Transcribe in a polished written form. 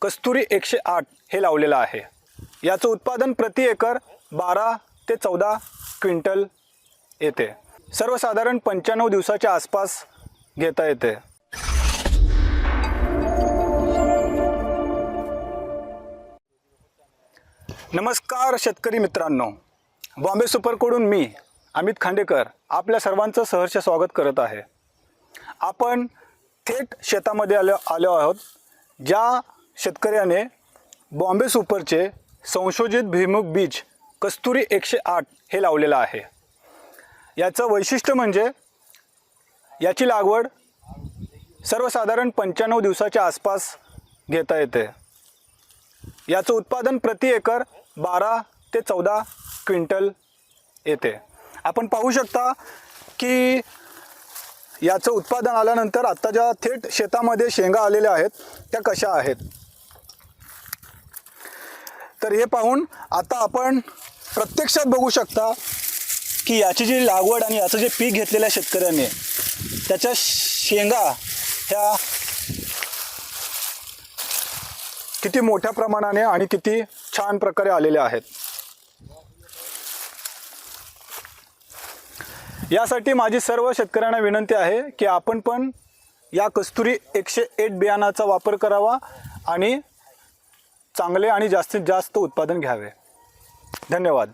कस्तुरी 108 हे लावलेलं आहे। याचं उत्पादन प्रति एकर 12 ते 14 क्विंटल येते। सर्वसाधारण 95 दिवसाच्या आसपास घेता येते। नमस्कार शेतकरी मित्रांनो, बॉम्बे सुपरकडून मी अमित खांडेकर आपल्या सर्वांचं सहर्ष स्वागत करत आहे। आपण थेट शेतामध्ये आलो आहोत, ज्या शेतकऱ्याने बॉम्बे सुपरचे संशोधित भुईमूग बीज कस्तुरी 108 हे लावलेलं आहे। याचं वैशिष्ट्य म्हणजे याची लागवड सर्वसाधारण 95 दिवसाच्या आसपास घेता येते। याचं उत्पादन प्रति एकर 12 ते 14 क्विंटल येते। आपण पाहू शकता की याचं उत्पादन आल्यानंतर आता ज्या थेट शेतामध्ये शेंगा आलेल्या आहेत त्या कशा आहेत, तर हे पाहून आता आपण प्रत्यक्षात बघू शकता की याची जी लागवड आणि याचं जे पीक घेतलेल्या शेतकऱ्याने त्याच्या शेंगा ह्या किती मोठ्या प्रमाणाने आणि किती छान प्रकारे आलेल्या आहेत। यासाठी माझी सर्व शेतकऱ्यांना विनंती आहे की आपण पण या कस्तुरी 108 बियाणाचा वापर करावा आणि चांगले आणि जास्तीत जास्त उत्पादन घ्यावे। धन्यवाद।